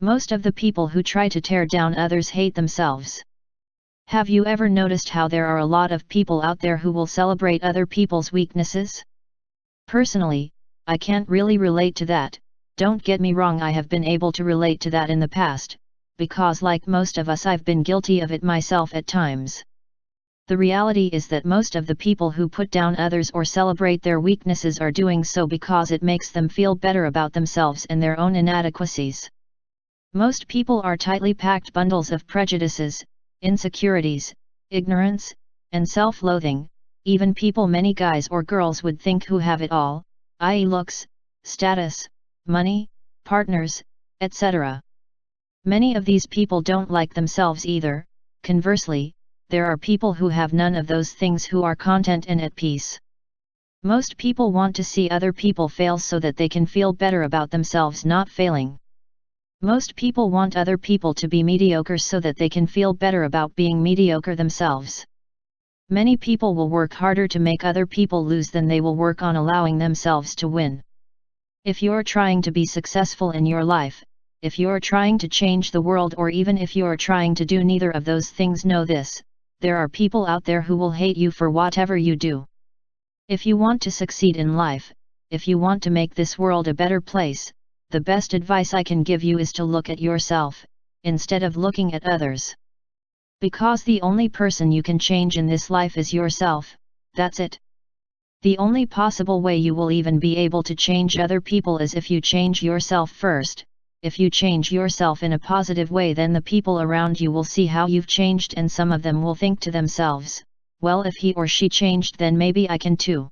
Most of the people who try to tear down others hate themselves. Have you ever noticed how there are a lot of people out there who will celebrate other people's weaknesses? Personally, I can't really relate to that. Don't get me wrong, I have been able to relate to that in the past, because like most of us I've been guilty of it myself at times. The reality is that most of the people who put down others or celebrate their weaknesses are doing so because it makes them feel better about themselves and their own inadequacies. Most people are tightly packed bundles of prejudices, insecurities, ignorance, and self-loathing, even people many guys or girls would think who have it all, i.e. looks, status, money, partners, etc. Many of these people don't like themselves either. Conversely, there are people who have none of those things who are content and at peace. Most people want to see other people fail so that they can feel better about themselves not failing. Most people want other people to be mediocre so that they can feel better about being mediocre themselves. Many people will work harder to make other people lose than they will work on allowing themselves to win. If you're trying to be successful in your life, if you're trying to change the world, or even if you're trying to do neither of those things, know this: there are people out there who will hate you for whatever you do. If you want to succeed in life, if you want to make this world a better place, the best advice I can give you is to look at yourself, instead of looking at others. Because the only person you can change in this life is yourself, that's it. The only possible way you will even be able to change other people is if you change yourself first. If you change yourself in a positive way, then the people around you will see how you've changed, and some of them will think to themselves, well, if he or she changed, then maybe I can too.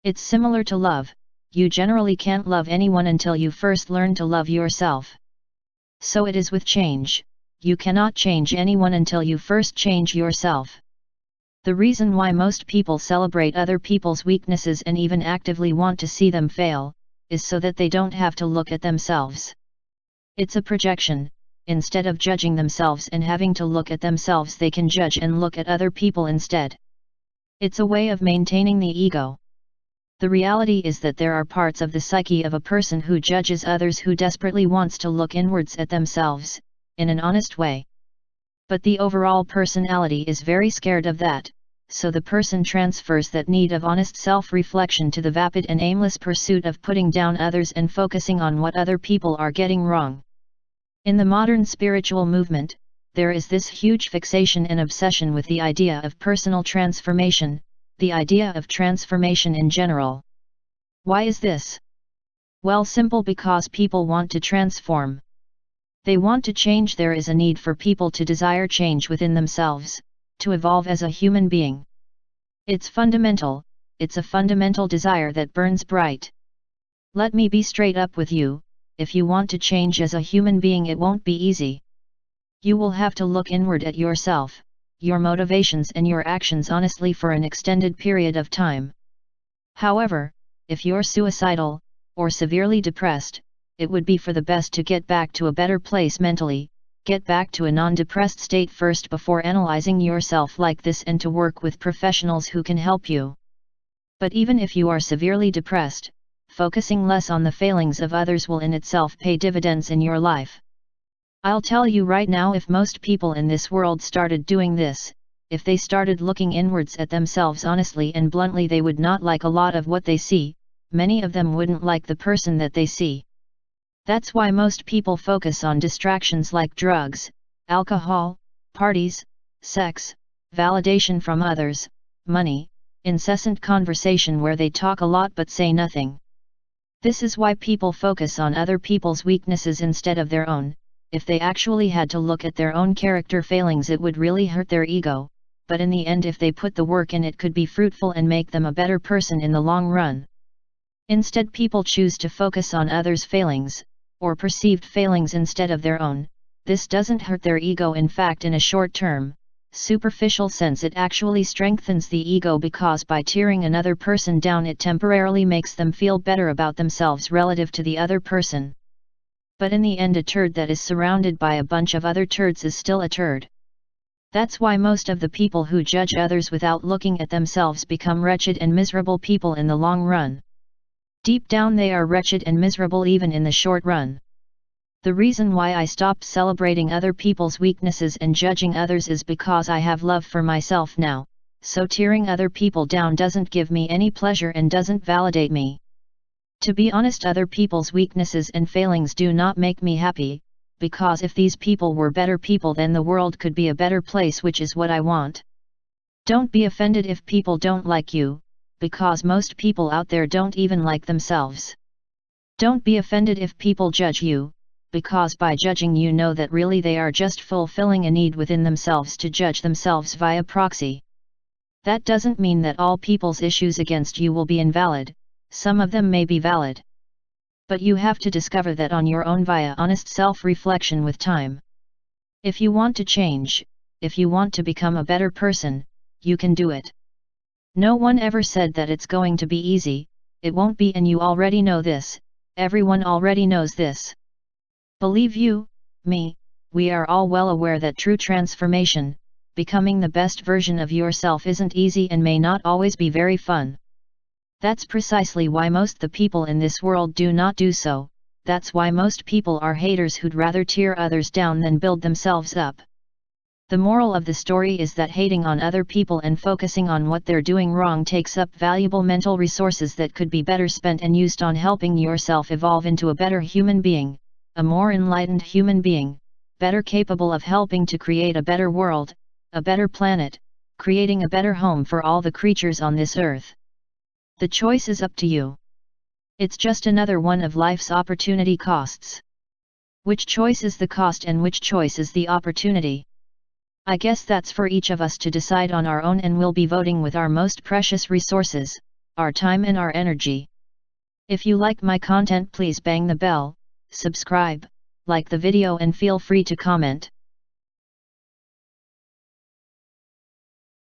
It's similar to love. You generally can't love anyone until you first learn to love yourself. So it is with change. You cannot change anyone until you first change yourself. The reason why most people celebrate other people's weaknesses and even actively want to see them fail, is so that they don't have to look at themselves. It's a projection. Instead of judging themselves and having to look at themselves, they can judge and look at other people instead. It's a way of maintaining the ego. The reality is that there are parts of the psyche of a person who judges others who desperately wants to look inwards at themselves, in an honest way. But the overall personality is very scared of that, so the person transfers that need of honest self-reflection to the vapid and aimless pursuit of putting down others and focusing on what other people are getting wrong. In the modern spiritual movement, there is this huge fixation and obsession with the idea of personal transformation, the idea of transformation in general. Why is this? Well, simple: because people want to transform. They want to change. There is a need for people to desire change within themselves, to evolve as a human being. It's fundamental, it's a fundamental desire that burns bright. Let me be straight up with you: if you want to change as a human being, it won't be easy. You will have to look inward at yourself, your motivations and your actions honestly for an extended period of time. However, if you're suicidal, or severely depressed, it would be for the best to get back to a better place mentally, get back to a non-depressed state first before analyzing yourself like this, and to work with professionals who can help you. But even if you are severely depressed, focusing less on the failings of others will in itself pay dividends in your life. I'll tell you right now, if most people in this world started doing this, if they started looking inwards at themselves honestly and bluntly, they would not like a lot of what they see. Many of them wouldn't like the person that they see. That's why most people focus on distractions like drugs, alcohol, parties, sex, validation from others, money, incessant conversation where they talk a lot but say nothing. This is why people focus on other people's weaknesses instead of their own. If they actually had to look at their own character failings, it would really hurt their ego, but in the end, if they put the work in, it could be fruitful and make them a better person in the long run. Instead, people choose to focus on others' failings, or perceived failings, instead of their own. This doesn't hurt their ego. In fact, in a short-term, superficial sense, it actually strengthens the ego, because by tearing another person down, it temporarily makes them feel better about themselves relative to the other person. But in the end, a turd that is surrounded by a bunch of other turds is still a turd. That's why most of the people who judge others without looking at themselves become wretched and miserable people in the long run. Deep down, they are wretched and miserable even in the short run. The reason why I stopped celebrating other people's weaknesses and judging others is because I have love for myself now, so tearing other people down doesn't give me any pleasure and doesn't validate me. To be honest, other people's weaknesses and failings do not make me happy, because if these people were better people then the world could be a better place, which is what I want. Don't be offended if people don't like you, because most people out there don't even like themselves. Don't be offended if people judge you, because by judging you know that really they are just fulfilling a need within themselves to judge themselves via proxy. That doesn't mean that all people's issues against you will be invalid, some of them may be valid. But you have to discover that on your own via honest self-reflection with time. If you want to change, if you want to become a better person, you can do it. No one ever said that it's going to be easy, it won't be, and you already know this, everyone already knows this. Believe you, me, we are all well aware that true transformation, becoming the best version of yourself, isn't easy and may not always be very fun. That's precisely why most the people in this world do not do so, that's why most people are haters who'd rather tear others down than build themselves up. The moral of the story is that hating on other people and focusing on what they're doing wrong takes up valuable mental resources that could be better spent and used on helping yourself evolve into a better human being, a more enlightened human being, better capable of helping to create a better world, a better planet, creating a better home for all the creatures on this earth. The choice is up to you. It's just another one of life's opportunity costs. Which choice is the cost and which choice is the opportunity? I guess that's for each of us to decide on our own, and we'll be voting with our most precious resources, our time and our energy. If you like my content, please bang the bell, subscribe, like the video and feel free to comment.